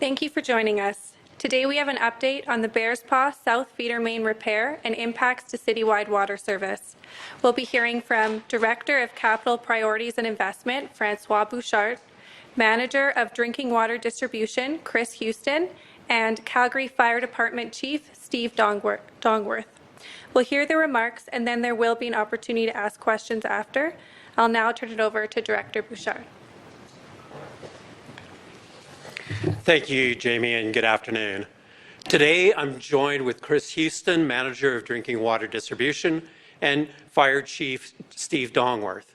Thank you for joining us. Today we have an update on the Bearspaw South Feeder Main repair and impacts to citywide water service. We'll be hearing from Director of Capital Priorities and Investment, Francois Bouchard, Manager of Drinking Water Distribution, Chris Houston, and Calgary Fire Department Chief, Steve Dongworth. We'll hear the remarks and then there will be an opportunity to ask questions after. I'll now turn it over to Director Bouchard. Thank you, Jamie, and good afternoon. Today, I'm joined with Chris Houston, Manager of Drinking Water Distribution, and Fire Chief Steve Dongworth.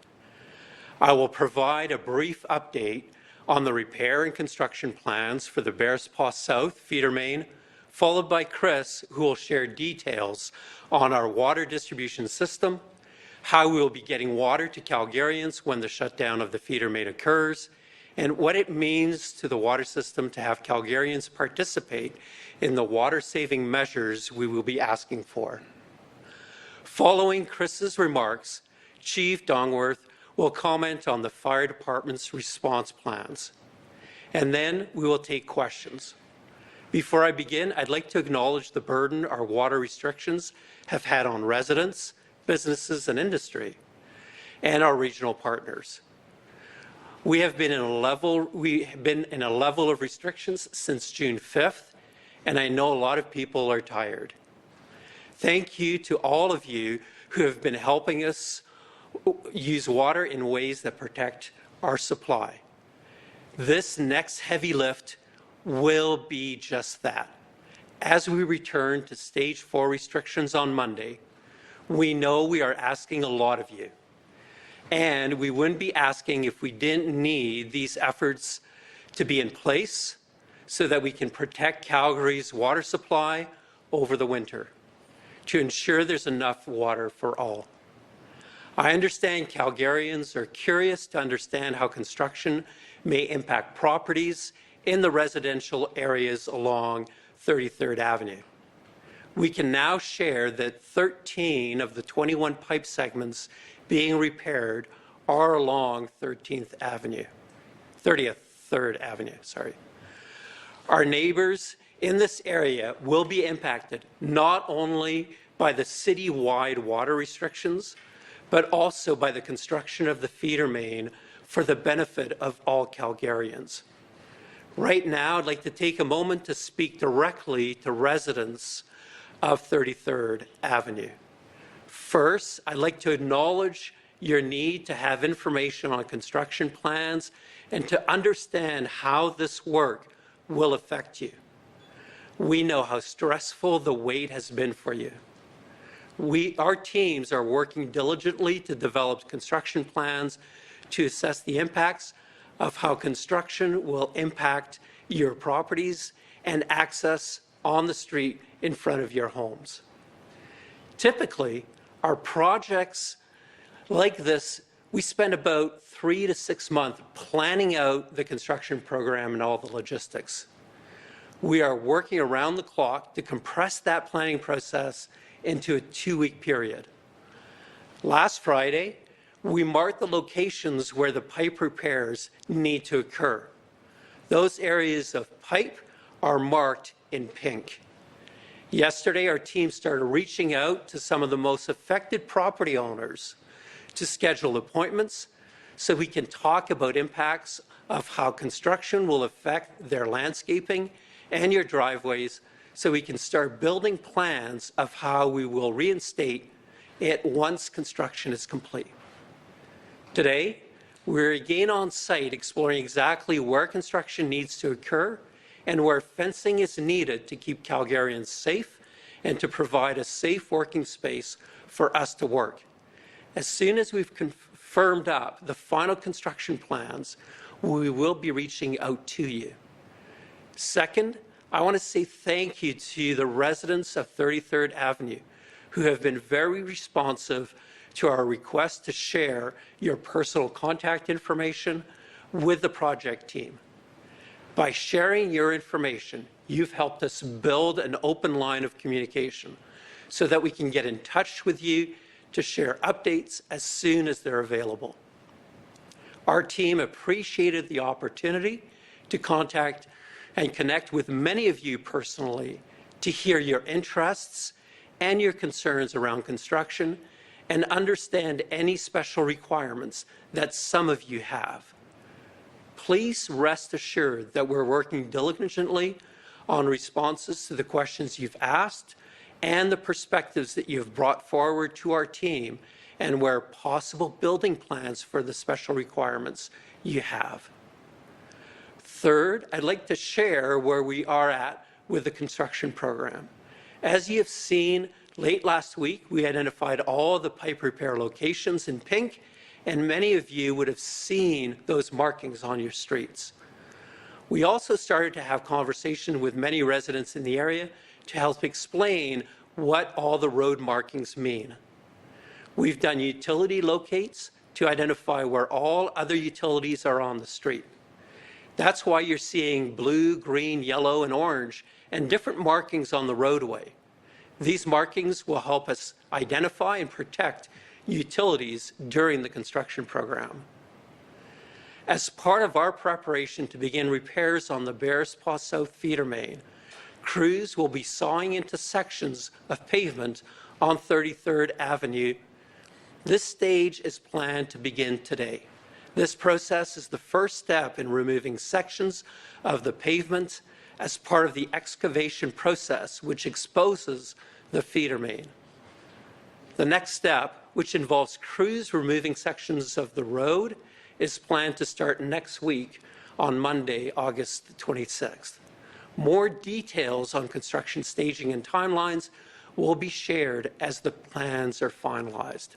I will provide a brief update on the repair and construction plans for the Bearspaw South feeder main, followed by Chris, who will share details on our water distribution system, how we will be getting water to Calgarians when the shutdown of the feeder main occurs, and what it means to the water system to have Calgarians participate in the water-saving measures we will be asking for. Following Chris's remarks, Chief Dongworth will comment on the fire department's response plans, and then we will take questions. Before I begin, I'd like to acknowledge the burden our water restrictions have had on residents, businesses, and industry, and our regional partners. We have been in a level of restrictions since June 5th, and I know a lot of people are tired. Thank you to all of you who have been helping us use water in ways that protect our supply. This next heavy lift will be just that. As we return to Stage 4 restrictions on Monday, we know we are asking a lot of you. And we wouldn't be asking if we didn't need these efforts to be in place so that we can protect Calgary's water supply over the winter, to ensure there's enough water for all. I understand Calgarians are curious to understand how construction may impact properties in the residential areas along 33rd Avenue. We can now share that 13 of the 21 pipe segments being repaired are along 30th Avenue. Our neighbors in this area will be impacted not only by the city-wide water restrictions, but also by the construction of the feeder main for the benefit of all Calgarians. Right now, I'd like to take a moment to speak directly to residents of 33rd Avenue. First, I'd like to acknowledge your need to have information on construction plans and to understand how this work will affect you. We know how stressful the wait has been for you. Our teams are working diligently to develop construction plans to assess the impacts of how construction will impact your properties and access on the street in front of your homes. Typically, our projects like this, we spend about 3 to 6 months planning out the construction program and all the logistics. We are working around the clock to compress that planning process into a 2-week period. Last Friday, we marked the locations where the pipe repairs need to occur. Those areas of pipe are marked in pink. Yesterday, our team started reaching out to some of the most affected property owners to schedule appointments so we can talk about impacts of how construction will affect their landscaping and your driveways so we can start building plans of how we will reinstate it once construction is complete. Today, we're again on site exploring exactly where construction needs to occur and where fencing is needed to keep Calgarians safe and to provide a safe working space for us to work. As soon as we've confirmed up the final construction plans, we will be reaching out to you. Second, I want to say thank you to the residents of 33rd Avenue who have been very responsive to our request to share your personal contact information with the project team. By sharing your information, you've helped us build an open line of communication so that we can get in touch with you to share updates as soon as they're available. Our team appreciated the opportunity to contact and connect with many of you personally to hear your interests and your concerns around construction and understand any special requirements that some of you have. Please rest assured that we're working diligently on responses to the questions you've asked and the perspectives that you've brought forward to our team, and where possible, building plans for the special requirements you have. Third, I'd like to share where we are at with the construction program. As you have seen, late last week, we identified all the pipe repair locations in pink, and many of you would have seen those markings on your streets. We also started to have conversation with many residents in the area to help explain what all the road markings mean. We've done utility locates to identify where all other utilities are on the street. That's why you're seeing blue, green, yellow, and orange, and different markings on the roadway. These markings will help us identify and protect utilities during the construction program. As part of our preparation to begin repairs on the Bearspaw South feeder main, crews will be sawing into sections of pavement on 33rd Avenue. This stage is planned to begin today. This process is the first step in removing sections of the pavement as part of the excavation process, which exposes the feeder main. The next step, which involves crews removing sections of the road, is planned to start next week on Monday, August 26th. More details on construction staging and timelines will be shared as the plans are finalized.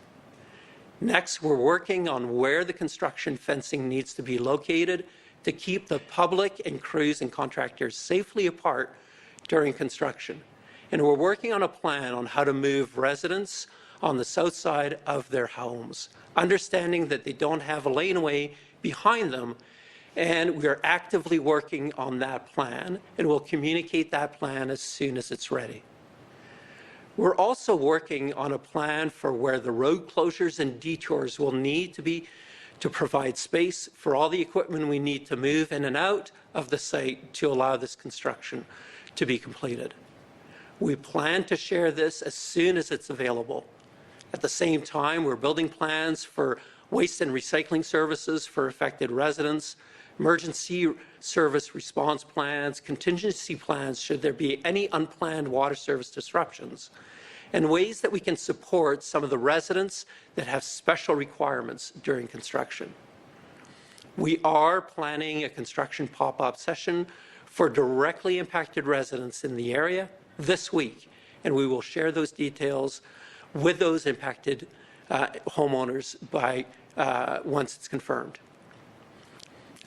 Next, we're working on where the construction fencing needs to be located to keep the public and crews and contractors safely apart during construction. And we're working on a plan on how to move residents on the south side of their homes, understanding that they don't have a laneway behind them. And we are actively working on that plan, and we'll communicate that plan as soon as it's ready. We're also working on a plan for where the road closures and detours will need to be to provide space for all the equipment we need to move in and out of the site to allow this construction to be completed. We plan to share this as soon as it's available. At the same time, we're building plans for waste and recycling services for affected residents, emergency service response plans, contingency plans should there be any unplanned water service disruptions, and ways that we can support some of the residents that have special requirements during construction. We are planning a construction pop-up session for directly impacted residents in the area this week, and we will share those details with those impacted homeowners by once it's confirmed.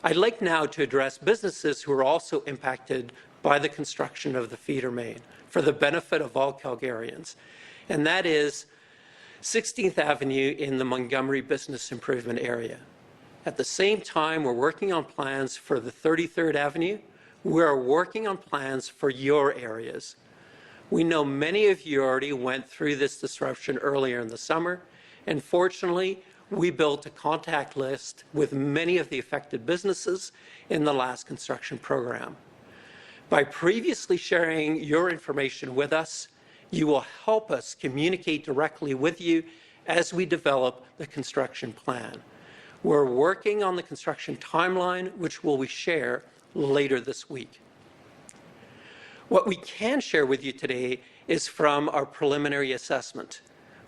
I'd like now to address businesses who are also impacted by the construction of the feeder main for the benefit of all Calgarians, and that is 16th Avenue in the Montgomery Business Improvement Area. At the same time, we're working on plans for the 33rd Avenue. We're working on plans for your areas. We know many of you already went through this disruption earlier in the summer, and fortunately, we built a contact list with many of the affected businesses in the last construction program. By previously sharing your information with us, you will help us communicate directly with you as we develop the construction plan. We're working on the construction timeline, which will we share later this week. What we can share with you today is from our preliminary assessment.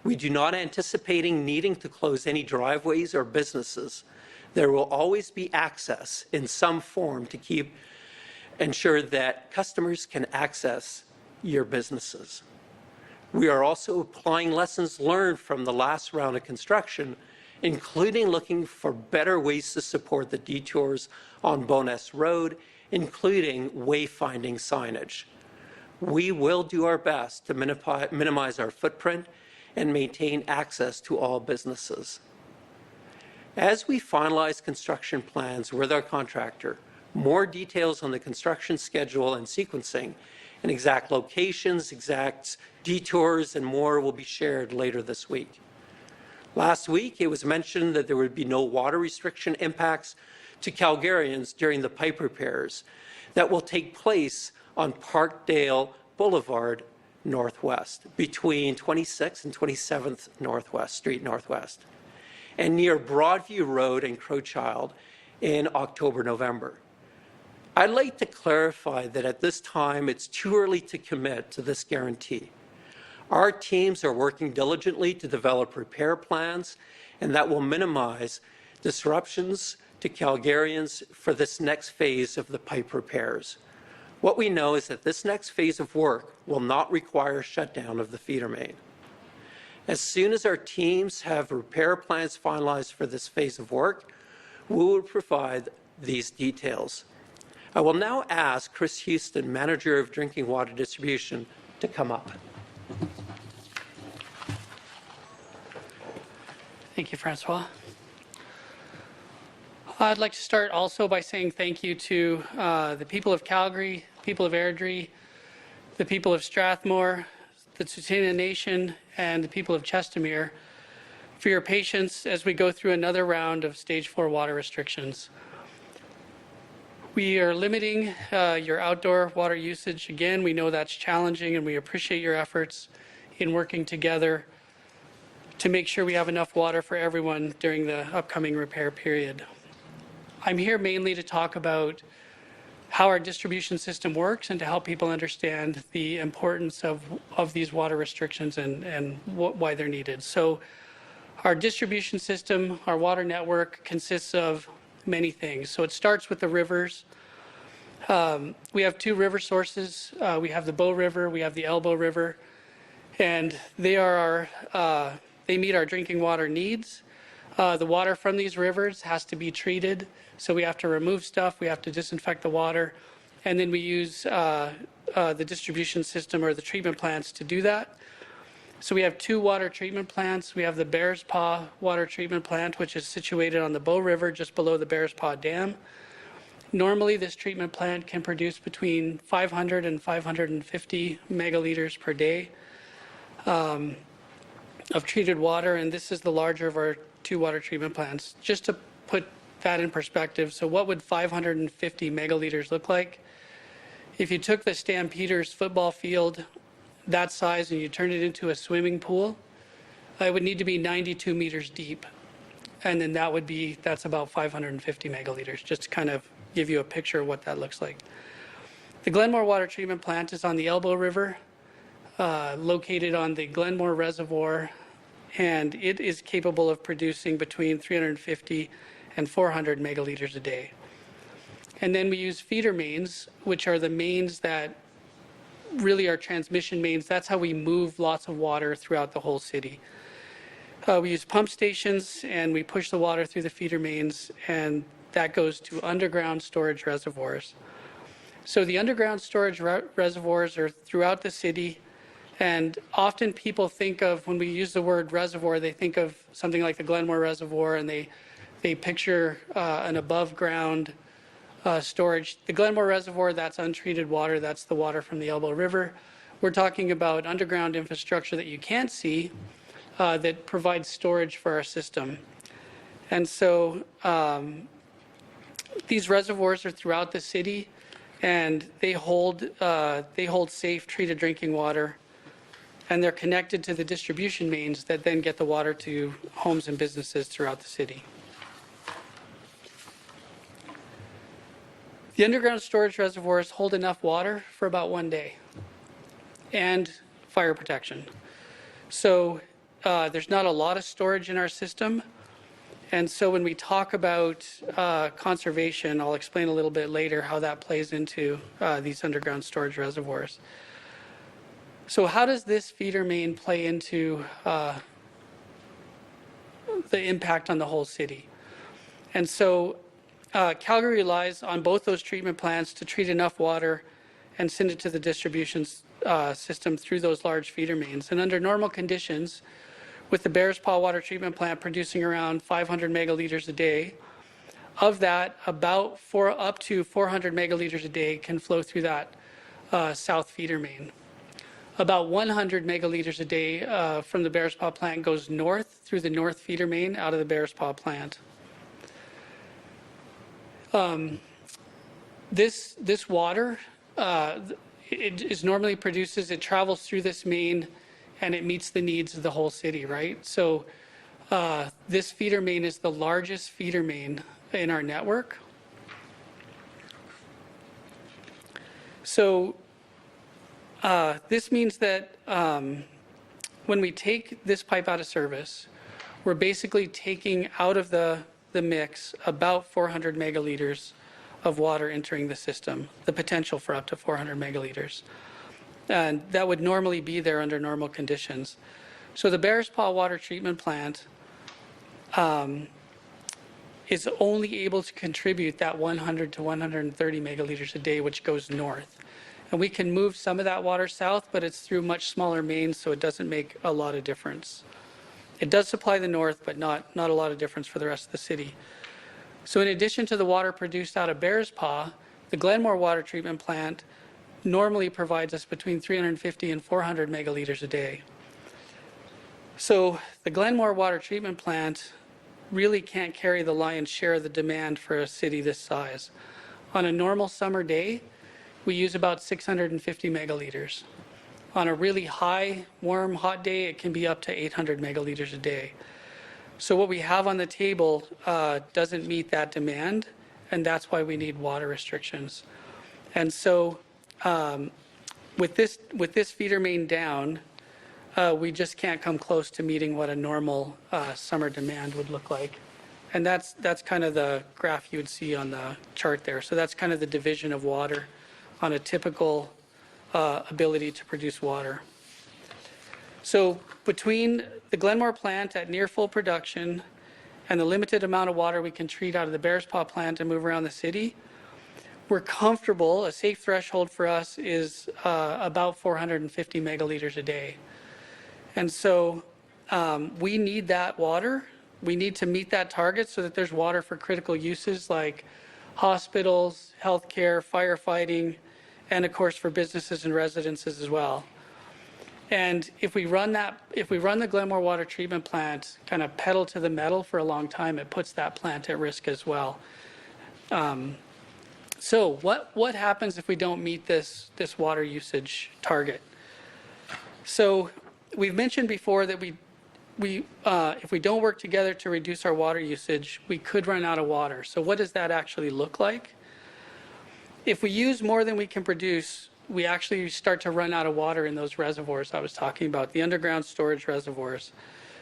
We do not anticipating needing to close any driveways or businesses. There will always be access in some form to ensure that customers can access your businesses. We are also applying lessons learned from the last round of construction, including looking for better ways to support the detours on Bowness Road, including wayfinding signage. We will do our best to minimize our footprint and maintain access to all businesses. As we finalize construction plans with our contractor, more details on the construction schedule and sequencing, and exact locations, exact detours, and more will be shared later this week. Last week, it was mentioned that there would be no water restriction impacts to Calgarians during the pipe repairs that will take place on Parkdale Boulevard Northwest, between 26th and 27th Street Northwest, and near Broadview Road and Crowchild in October, November. I'd like to clarify that at this time, it's too early to commit to this guarantee. Our teams are working diligently to develop repair plans, and that will minimize disruptions to Calgarians for this next phase of the pipe repairs. What we know is that this next phase of work will not require shutdown of the feeder main. As soon as our teams have repair plans finalized for this phase of work, we will provide these details. I will now ask Chris Houston, Manager of Drinking Water Distribution, to come up. Thank you, Francois. I'd like to start also by saying thank you to the people of Calgary, people of Airdrie, the people of Strathmore, the Tsuut'ina Nation, and the people of Chestermere for your patience as we go through another round of Stage 4 water restrictions. We are limiting your outdoor water usage. Again, we know that's challenging, and we appreciate your efforts in working together to make sure we have enough water for everyone during the upcoming repair period. I'm here mainly to talk about how our distribution system works and to help people understand the importance of these water restrictions and why they're needed. So our distribution system, our water network, consists of many things. So it starts with the rivers. We have two river sources. We have the Bow River, we have the Elbow River, and they meet our drinking water needs. The water from these rivers has to be treated, so we have to remove stuff, we have to disinfect the water, and then we use the distribution system or the treatment plants to do that. So we have two water treatment plants. We have the Bears Paw Water Treatment Plant, which is situated on the Bow River just below the Bears Paw Dam. Normally, this treatment plant can produce between 500 and 550 megaliters per day of treated water, and this is the larger of our two water treatment plants. Just to put that in perspective, so what would 550 megaliters look like? If you took the Stampeders football field that size and you turned it into a swimming pool, it would need to be 92 meters deep. And then that's about 550 megaliters, just to kind of give you a picture of what that looks like. The Glenmore Water Treatment Plant is on the Elbow River, located on the Glenmore Reservoir, and it is capable of producing between 350 and 400 megaliters a day. And then we use feeder mains, which are the mains that really are transmission mains. That's how we move lots of water throughout the whole city. We use pump stations, and we push the water through the feeder mains, and that goes to underground storage reservoirs. So the underground storage reservoirs are throughout the city, and often people think of, when we use the word reservoir, they think of something like the Glenmore Reservoir, and they picture an above-ground storage. The Glenmore Reservoir, that's untreated water. That's the water from the Elbow River. We're talking about underground infrastructure that you can't see that provides storage for our system. And so these reservoirs are throughout the city, and they hold safe, treated drinking water, and they're connected to the distribution mains that then get the water to homes and businesses throughout the city. The underground storage reservoirs hold enough water for about 1 day and fire protection. So there's not a lot of storage in our system. And so when we talk about conservation, I'll explain a little bit later how that plays into these underground storage reservoirs. So how does this feeder main play into the impact on the whole city? And so Calgary relies on both those treatment plants to treat enough water and send it to the distribution system through those large feeder mains. And under normal conditions, with the Bears Paw Water Treatment Plant producing around 500 megaliters a day, of that, about up to 400 megaliters a day can flow through that south feeder main. About 100 megaliters a day from the Bears Paw plant goes north through the north feeder main out of the Bears Paw plant. This water, it is normally produces, it travels through this main, and it meets the needs of the whole city, right? So this feeder main is the largest feeder main in our network. So this means that when we take this pipe out of service, we're basically taking out of the mix about 400 megaliters of water entering the system, the potential for up to 400 megaliters. And that would normally be there under normal conditions. So the Bearspaw Water Treatment Plant is only able to contribute that 100 to 130 megaliters a day, which goes north. And we can move some of that water south, but it's through much smaller mains, so it doesn't make a lot of difference. It does supply the north, but not a lot of difference for the rest of the city. So in addition to the water produced out of Bearspaw, the Glenmore Water Treatment Plant normally provides us between 350 and 400 megaliters a day. So the Glenmore Water Treatment Plant really can't carry the lion's share of the demand for a city this size. On a normal summer day, we use about 650 megaliters. On a really high, warm, hot day, it can be up to 800 megaliters a day. So what we have on the table doesn't meet that demand, and that's why we need water restrictions. And so with this feeder main down, we just can't come close to meeting what a normal summer demand would look like. And that's kind of the graph you would see on the chart there. So that's kind of the division of water on a typical ability to produce water. So between the Glenmore plant at near full production and the limited amount of water we can treat out of the Bearspaw plant and move around the city, we're comfortable. A safe threshold for us is about 450 megaliters a day. And so we need that water. We need to meet that target so that there's water for critical uses like hospitals, healthcare, firefighting, and of course for businesses and residences as well. And if we run the Glenmore Water Treatment Plant kind of pedal to the metal for a long time, it puts that plant at risk as well. So what happens if we don't meet this water usage target? So we've mentioned before that if we don't work together to reduce our water usage, we could run out of water. So what does that actually look like? If we use more than we can produce, we actually start to run out of water in those reservoirs I was talking about, the underground storage reservoirs.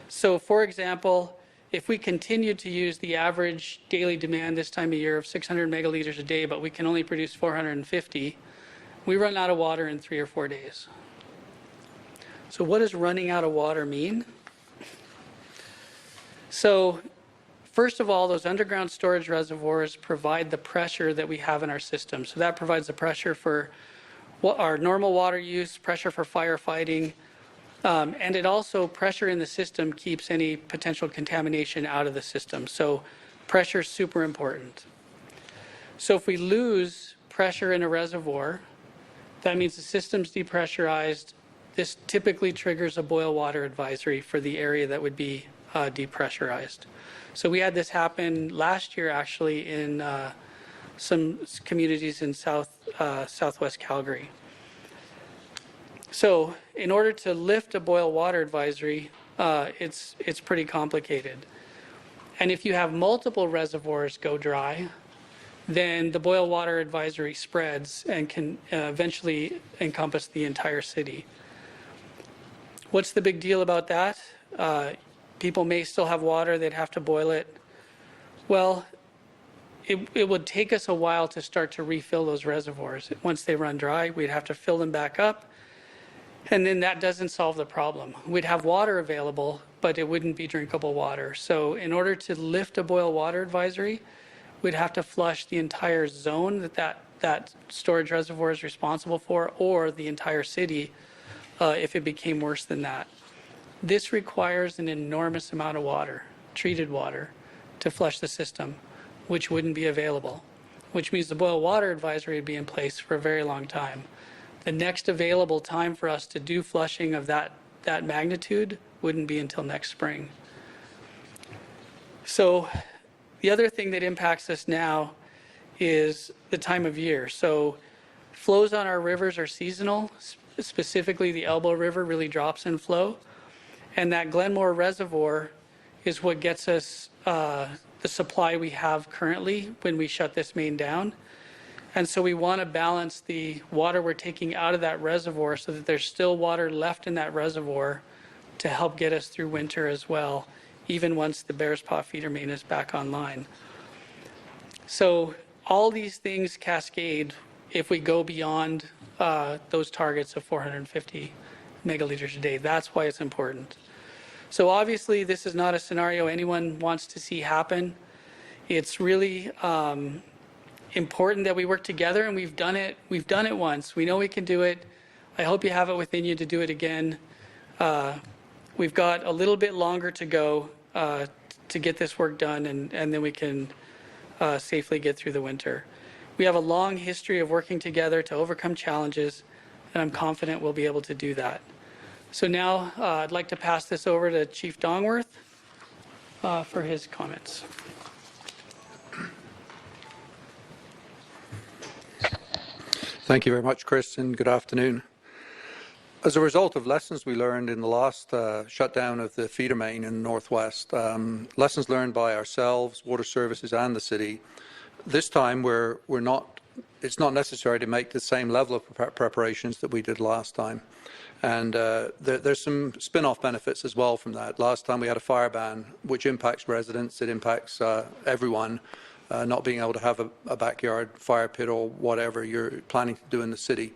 So for example, if we continue to use the average daily demand this time of year of 600 megaliters a day, but we can only produce 450, we run out of water in 3 or 4 days. So what does running out of water mean? So first of all, those underground storage reservoirs provide the pressure that we have in our system. So that provides the pressure for our normal water use, pressure for firefighting, and it also, pressure in the system keeps any potential contamination out of the system. So pressure is super important. So if we lose pressure in a reservoir, that means the system's depressurized. This typically triggers a boil water advisory for the area that would be depressurized. So we had this happen last year actually in some communities in southwest Calgary. So in order to lift a boil water advisory, it's pretty complicated. And if you have multiple reservoirs go dry, then the boil water advisory spreads and can eventually encompass the entire city. What's the big deal about that? People may still have water, they'd have to boil it. Well, it would take us a while to start to refill those reservoirs. Once they run dry, we'd have to fill them back up. And then that doesn't solve the problem. We'd have water available, but it wouldn't be drinkable water. So in order to lift a boil water advisory, we'd have to flush the entire zone that storage reservoir is responsible for, or the entire city if it became worse than that. This requires an enormous amount of water, treated water, to flush the system, which wouldn't be available, which means the boil water advisory would be in place for a very long time. The next available time for us to do flushing of that magnitude wouldn't be until next spring. So the other thing that impacts us now is the time of year. So flows on our rivers are seasonal, specifically the Elbow River really drops in flow. And that Glenmore Reservoir is what gets us the supply we have currently when we shut this main down. And so we want to balance the water we're taking out of that reservoir so that there's still water left in that reservoir to help get us through winter as well, even once the Bears Paw feeder main is back online. So all these things cascade if we go beyond those targets of 450 megaliters a day. That's why it's important. So obviously, this is not a scenario anyone wants to see happen. It's really important that we work together, and we've done it. We've done it once. We know we can do it. I hope you have it within you to do it again. We've got a little bit longer to go to get this work done, and then we can safely get through the winter. We have a long history of working together to overcome challenges, and I'm confident we'll be able to do that. So now I'd like to pass this over to Chief Dongworth for his comments. Thank you very much, Chris, and good afternoon. As a result of lessons we learned in the last shutdown of the feeder main in the northwest, lessons learned by ourselves, water services, and the city, this time it's not necessary to make the same level of preparations that we did last time. And there's some spin-off benefits as well from that. Last time we had a fire ban, which impacts residents, it impacts everyone, not being able to have a backyard fire pit or whatever you're planning to do in the city.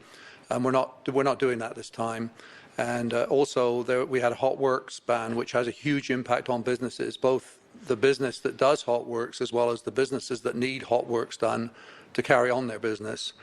We're not doing that this time. And also we had a hot works ban, which has a huge impact on businesses, both the business that does hot works as well as the businesses that need hot works done to carry on their business.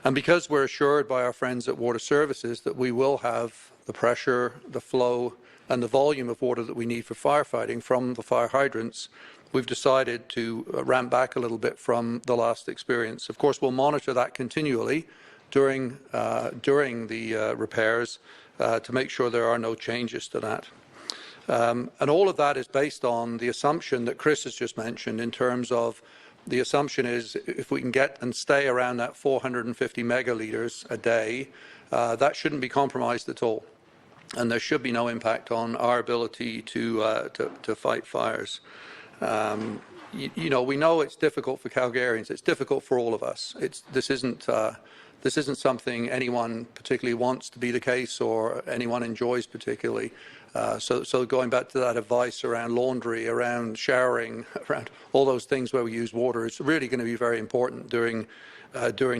And because we're assured by our friends at Water Services that we will have the pressure, the flow, and the volume of water that we need for firefighting from the fire hydrants, we've decided to ramp back a little bit from the last experience. Of course, we'll monitor that continually during the repairs to make sure there are no changes to that. And all of that is based on the assumption that Chris has just mentioned in terms of the assumption is if we can get and stay around that 450 megaliters a day, that shouldn't be compromised at all. And there should be no impact on our ability to fight fires. We know it's difficult for Calgarians. It's difficult for all of us. This isn't something anyone particularly wants to be the case or anyone enjoys particularly. So going back to that advice around laundry, around showering, around all those things where we use water, it's really going to be very important during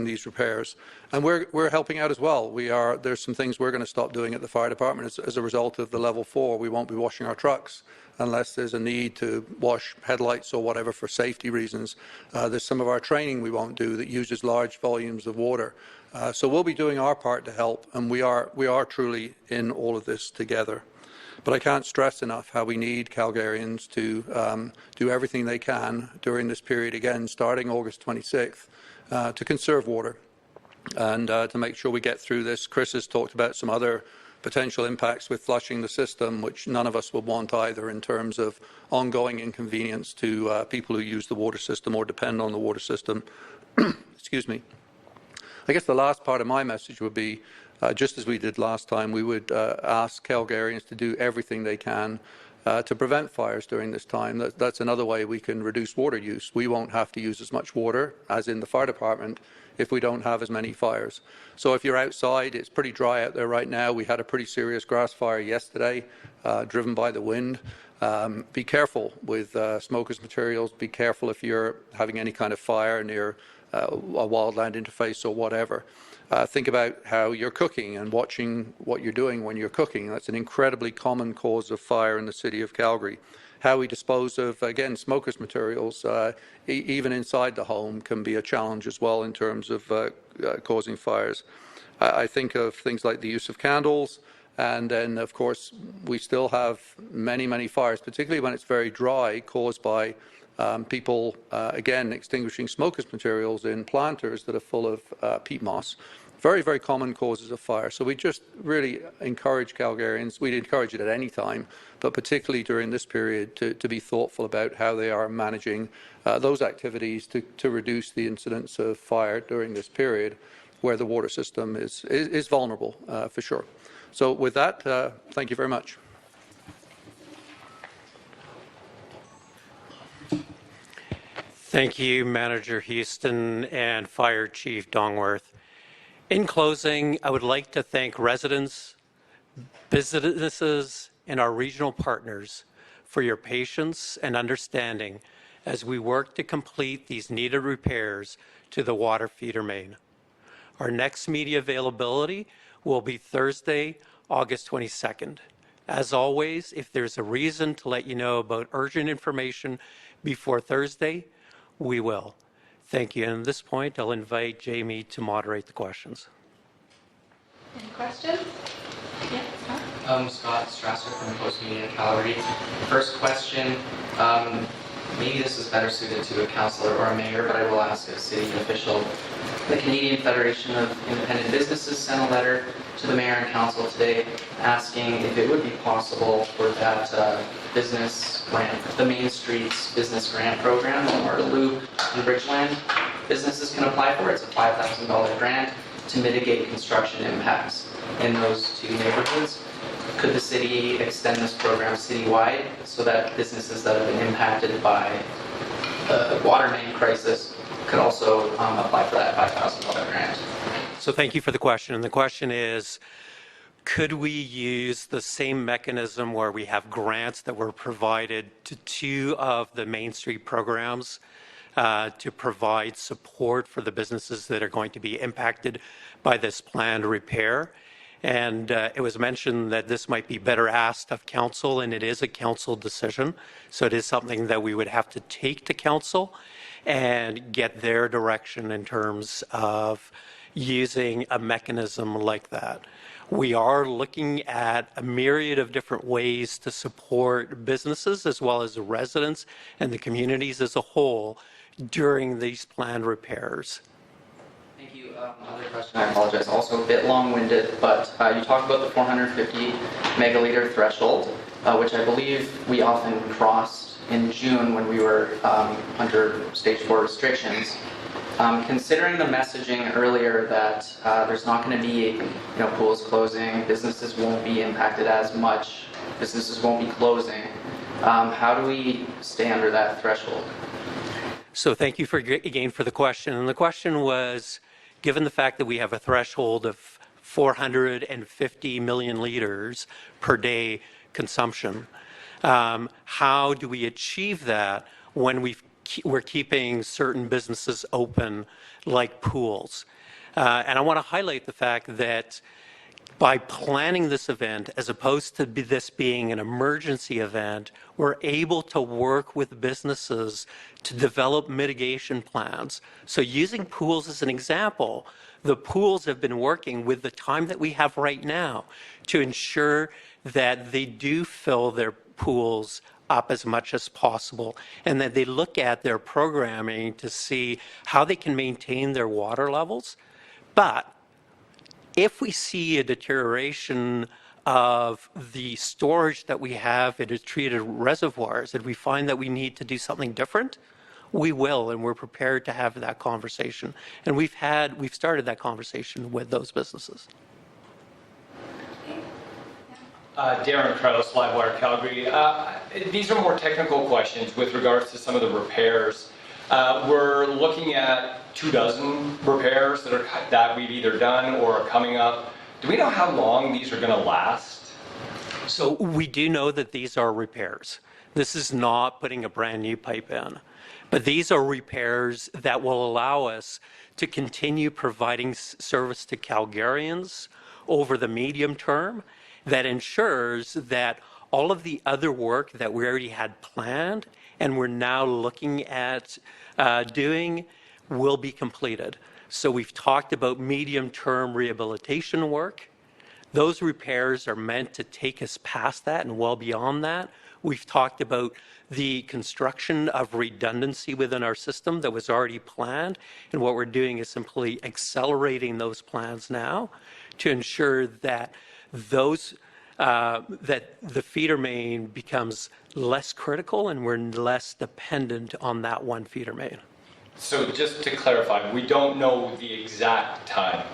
these repairs. And we're helping out as well. There's some things we're going to stop doing at the fire department as a result of the level 4. We won't be washing our trucks unless there's a need to wash headlights or whatever for safety reasons. There's some of our training we won't do that uses large volumes of water. So we'll be doing our part to help, and we are truly in all of this together. But I can't stress enough how we need Calgarians to do everything they can during this period, again, starting August 26th, to conserve water and to make sure we get through this. Chris has talked about some other potential impacts with flushing the system, which none of us would want either in terms of ongoing inconvenience to people who use the water system or depend on the water system. Excuse me. I guess the last part of my message would be, just as we did last time, we would ask Calgarians to do everything they can to prevent fires during this time. That's another way we can reduce water use. We won't have to use as much water as in the fire department if we don't have as many fires. So if you're outside, it's pretty dry out there right now. We had a pretty serious grass fire yesterday, driven by the wind. Be careful with smokers materials. Be careful if you're having any kind of fire near a wildland interface or whatever. Think about how you're cooking and watching what you're doing when you're cooking. That's an incredibly common cause of fire in the city of Calgary. How we dispose of, again, smokers materials, even inside the home, can be a challenge as well in terms of causing fires. I think of things like the use of candles, and then, of course, we still have many, many fires, particularly when it's very dry, caused by people, again, extinguishing smokers materials in planters that are full of peat moss. very, very common causes of fire. So we just really encourage Calgarians, we'd encourage it at any time, but particularly during this period, to be thoughtful about how they are managing those activities to reduce the incidence of fire during this period where the water system is vulnerable, for sure. So with that, thank you very much. Thank you, Manager Houston and Fire Chief Dongworth. In closing, I would like to thank residents, businesses, and our regional partners for your patience and understanding as we work to complete these needed repairs to the water feeder main. Our next media availability will be Thursday, August 22nd. As always, if there's a reason to let you know about urgent information before Thursday, we will. Thank you. And at this point, I'll invite Jamie to moderate the questions. Any questions? Yes, Scott Strasser from Post Media Calgary. First question, maybe this is better suited to a councillor or a mayor, but I will ask a city official. The Canadian Federation of Independent Businesses sent a letter to the mayor and council today asking if it would be possible for that business grant, the Main Streets Business Grant Program, or Loop and Bridgeland, businesses can apply for. It's a $5,000 grant to mitigate construction impacts in those two neighborhoods. Could the city extend this program citywide so that businesses that have been impacted by the water main crisis could also apply for that $5,000 grant? So thank you for the question. And the question is, could we use the same mechanism where we have grants that were provided to two of the Main Street programs to provide support for the businesses that are going to be impacted by this planned repair? And it was mentioned that this might be better asked of council, and it is a council decision. So it is something that we would have to take to council and get their direction in terms of using a mechanism like that. We are looking at a myriad of different ways to support businesses as well as the residents and the communities as a whole during these planned repairs. Thank you. Another question, I apologize, also a bit long-winded, but you talked about the 450 megaliter threshold, which I believe we often crossed in June when we were under stage 4 restrictions. Considering the messaging earlier that there's not going to be, pools closing, businesses won't be impacted as much, businesses won't be closing, how do we stay under that threshold? So thank you again for the question. And the question was, given the fact that we have a threshold of 450 million liters per day consumption, how do we achieve that when we're keeping certain businesses open like pools? And I want to highlight the fact that by planning this event, as opposed to this being an emergency event, we're able to work with businesses to develop mitigation plans. So using pools as an example, the pools have been working with the time that we have right now to ensure that they do fill their pools up as much as possible, and that they look at their programming to see how they can maintain their water levels. But if we see a deterioration of the storage that we have in treated reservoirs, and we find that we need to do something different, we will, and we're prepared to have that conversation. And we've started that conversation with those businesses. Darren Krause, Livewire Calgary. These are more technical questions with regards to some of the repairs. We're looking at 24 repairs that we've either done or are coming up. Do we know how long these are going to last? So we do know that these are repairs. This is not putting a brand new pipe in, but these are repairs that will allow us to continue providing service to Calgarians over the medium term, that ensures that all of the other work that we already had planned and we're now looking at doing will be completed. So we've talked about medium-term rehabilitation work Those repairs are meant to take us past that and well beyond that. We've talked about the construction of redundancy within our system that was already planned, and what we're doing is simply accelerating those plans now to ensure that that the feeder main becomes less critical and we're less dependent on that one feeder main. So just to clarify, we don't know the exact time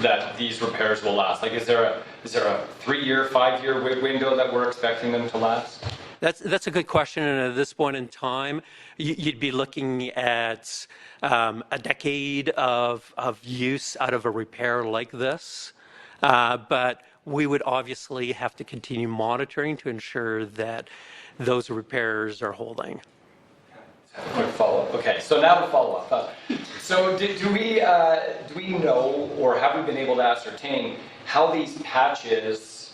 that these repairs will last. Like, is there a 3-year, 5-year window that we're expecting them to last? That's a good question, and at this point in time, you'd be looking at a decade of use out of a repair like this. But we would obviously have to continue monitoring to ensure that those repairs are holding. A quick follow-up. Okay, so now the follow-up. So do we know, or have we been able to ascertain how these patches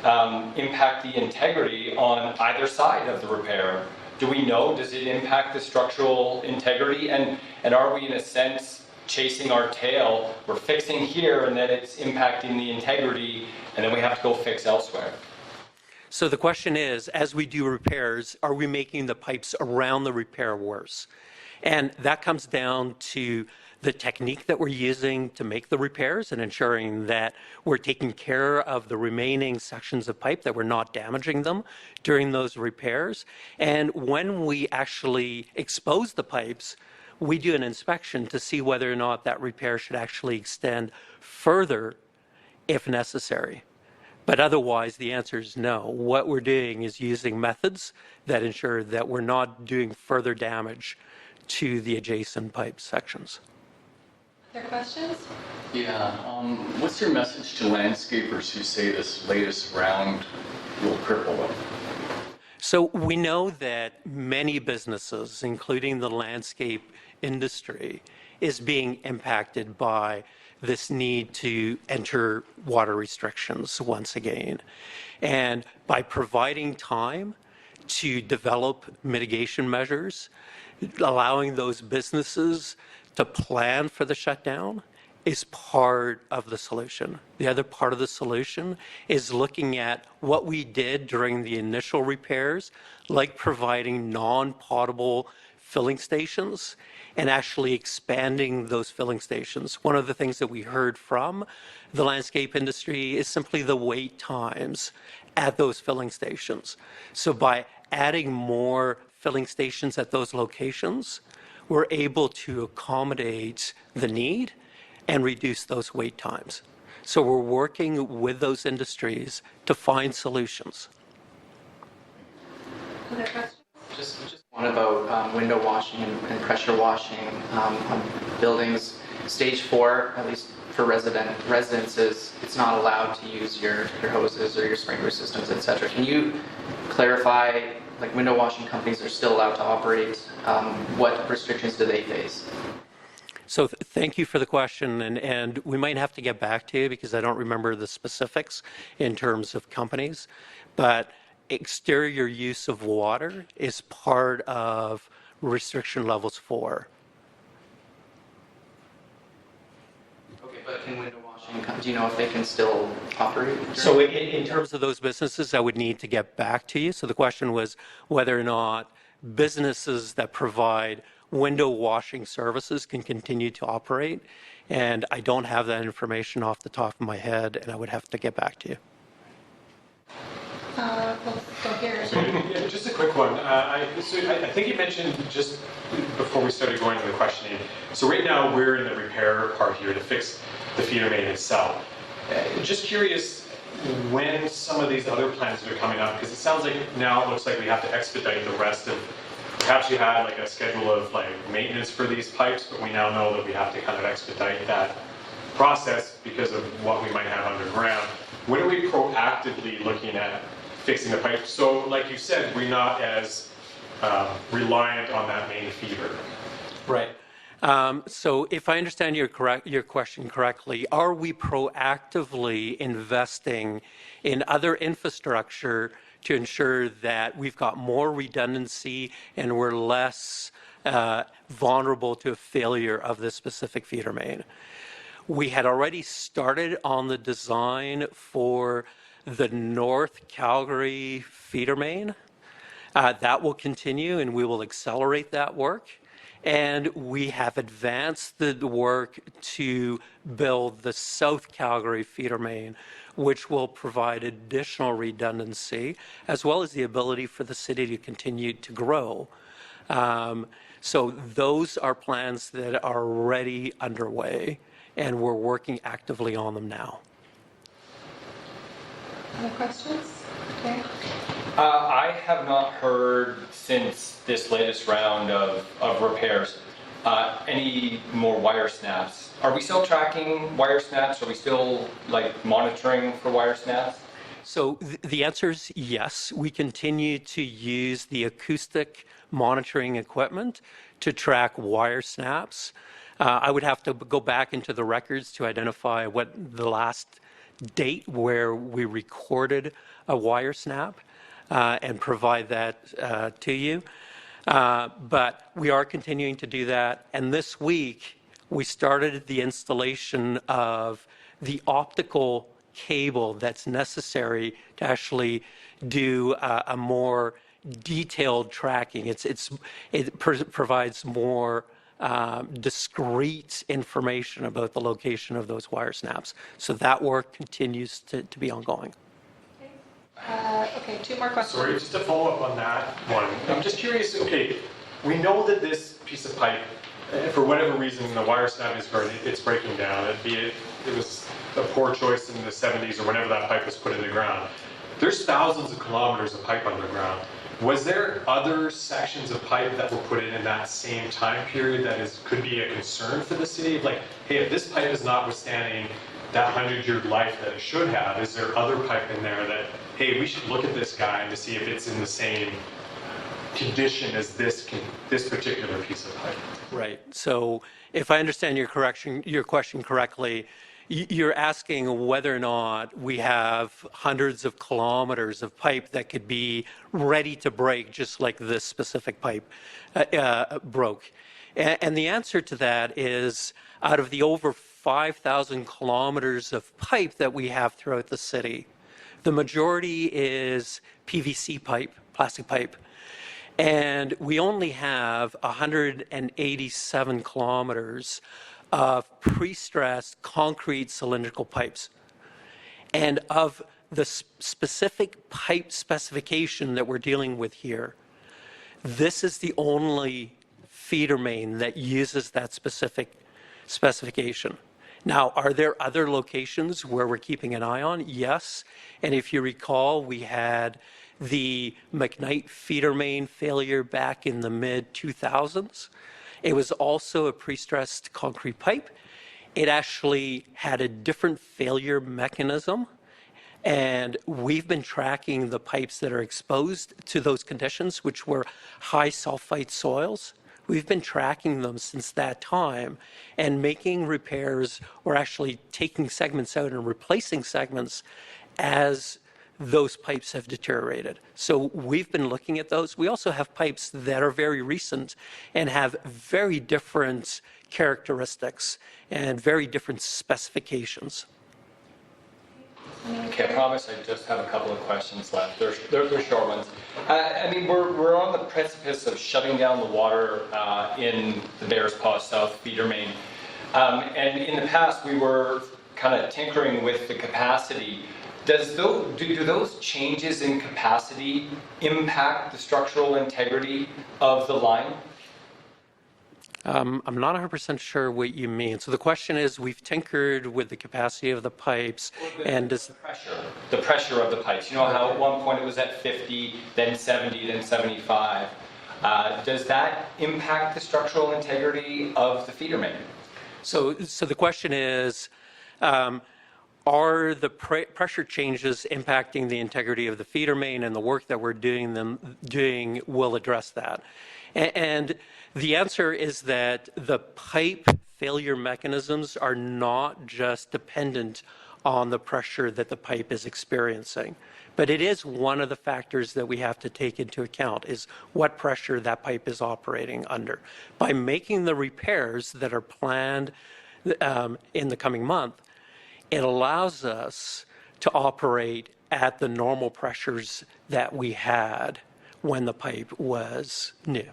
impact the integrity on either side of the repair? Do we know? Does it impact the structural integrity? And are we, in a sense, chasing our tail? We're fixing here, and then it's impacting the integrity, and then we have to go fix elsewhere. So the question is, as we do repairs, are we making the pipes around the repair worse? And that comes down to the technique that we're using to make the repairs and ensuring that we're taking care of the remaining sections of pipe, that we're not damaging them during those repairs. And when we actually expose the pipes, we do an inspection to see whether or not that repair should actually extend further if necessary. But otherwise, the answer is no. What we're doing is using methods that ensure that we're not doing further damage to the adjacent pipe sections. Other questions? Yeah, what's your message to landscapers who say this latest round will cripple them? So we know that many businesses, including the landscape industry, is being impacted by this need to enter water restrictions once again. And by providing time to develop mitigation measures, allowing those businesses to plan for the shutdown is part of the solution. The other part of the solution is looking at what we did during the initial repairs, like providing non-potable filling stations and actually expanding those filling stations. One of the things that we heard from the landscape industry is simply the wait times at those filling stations. So by adding more filling stations at those locations, we're able to accommodate the need and reduce those wait times. So we're working with those industries to find solutions. Other questions? Just one about window washing and pressure washing on buildings. Stage 4, at least for residences, it's not allowed to use your hoses or your sprinkler systems, etc. Can you clarify, like, window washing companies are still allowed to operate? What restrictions do they face? So thank you for the question, and we might have to get back to you because I don't remember the specifics in terms of companies, but exterior use of water is part of restriction levels 4. Okay, but can window washing, do you know if they can still operate? So in terms of those businesses, I would need to get back to you. So the question was whether or not businesses that provide window washing services can continue to operate. And I don't have that information off the top of my head, and I would have to get back to you. We'll go here. Yeah, just a quick one. I think you mentioned just before we started going to the questioning. So right now we're in the repair part here to fix the feeder main itself. Just curious when some of these other plans that are coming up, because it sounds like now it looks like we have to expedite the rest of. Perhaps you had like a schedule of like maintenance for these pipes, but we now know that we have to kind of expedite that process because of what we might have underground. When are we proactively looking at fixing the pipe? So like you said, we're not as reliant on that main feeder. Right. So if I understand your question correctly, are we proactively investing in other infrastructure to ensure that we've got more redundancy and we're less vulnerable to a failure of this specific feeder main? We had already started on the design for the North Calgary feeder main. That will continue, and we will accelerate that work. And we have advanced the work to build the South Calgary feeder main, which will provide additional redundancy, as well as the ability for the city to continue to grow. So those are plans that are already underway, and we're working actively on them now. Other questions? Okay. I have not heard since this latest round of repairs any more wire snaps. Are we still tracking wire snaps? Are we still monitoring for wire snaps? So the answer is yes. We continue to use the acoustic monitoring equipment to track wire snaps. I would have to go back into the records to identify what the last date where we recorded a wire snap and provide that to you. But we are continuing to do that. And this week, we started the installation of the optical cable that's necessary to actually do a more detailed tracking. It provides more discrete information about the location of those wire snaps. So that work continues to be ongoing. Okay, two more questions. Sorry, just to follow up on that one. I'm just curious, okay, we know that this piece of pipe, for whatever reason, the wire snap is burning, it's breaking down, be it was a poor choice in the 70s or whenever that pipe was put in the ground. There's thousands of kilometers of pipe underground. Was there other sections of pipe that were put in that same time period that could be a concern for the city? Like, hey, if this pipe is not withstanding that 100-year life that it should have, is there other pipe in there that, hey, we should look at this guy to see if it's in the same condition as this particular piece of pipe? Right. So if I understand your question correctly, you're asking whether or not we have hundreds of kilometers of pipe that could be ready to break, just like this specific pipe broke. And the answer to that is, out of the over 5,000 kilometers of pipe that we have throughout the city, the majority is PVC pipe, plastic pipe. And we only have 187 kilometers of pre-stressed concrete cylindrical pipes. And of the specific pipe specification that we're dealing with here, this is the only feeder main that uses that specific specification. Now, are there other locations where we're keeping an eye on? Yes. And if you recall, we had the McKnight feeder main failure back in the mid-2000s. It was also a pre-stressed concrete pipe. It actually had a different failure mechanism, and we've been tracking the pipes that are exposed to those conditions, which were high sulfite soils. We've been tracking them since that time and making repairs, or actually taking segments out and replacing segments as those pipes have deteriorated. So we've been looking at those. We also have pipes that are very recent and have very different characteristics and very different specifications. Okay, I promise I just have a couple of questions left. They're short ones. I mean, we're on the precipice of shutting down the water in the Bears Paw South feeder main. And in the past, we were kind of tinkering with the capacity. Do those changes in capacity impact the structural integrity of the line? I'm not 100% sure what you mean. So the question is, we've tinkered with the capacity of the pipes, and does the pressure of the pipes. You know how at one point it was at 50, then 70, then 75. Does that impact the structural integrity of the feeder main? So the question is, are the pressure changes impacting the integrity of the feeder main, and the work that we're doing will address that? And the answer is that the pipe failure mechanisms are not just dependent on the pressure that the pipe is experiencing, but it is one of the factors that we have to take into account, is what pressure that pipe is operating under. By making the repairs that are planned in the coming month, it allows us to operate at the normal pressures that we had when the pipe was new.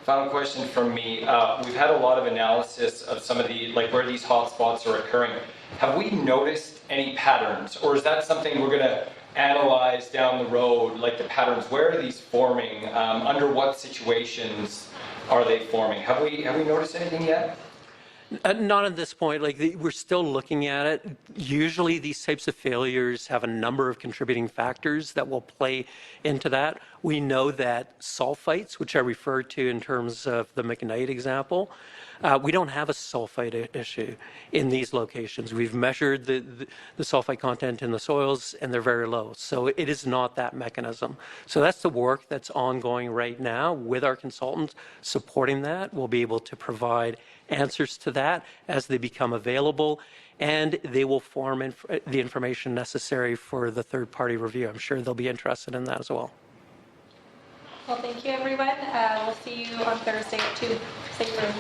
Final question from me. We've had a lot of analysis of some of the, like where these hotspots are occurring. Have we noticed any patterns, or is that something we're going to analyze down the road, like the patterns? Where are these forming? Under what situations are they forming? Have we noticed anything yet? Not at this point. We're still looking at it. Usually these types of failures have a number of contributing factors that will play into that. We know that sulfites, which I referred to in terms of the McKnight example, we don't have a sulfite issue in these locations. We've measured the sulfite content in the soils, and they're very low. So it is not that mechanism. So that's the work that's ongoing right now with our consultants supporting that. We'll be able to provide answers to that as they become available, and they will form the information necessary for the third-party review. I'm sure they'll be interested in that as well. Well, thank you, everyone. We'll see you on Thursday at 2. Same room.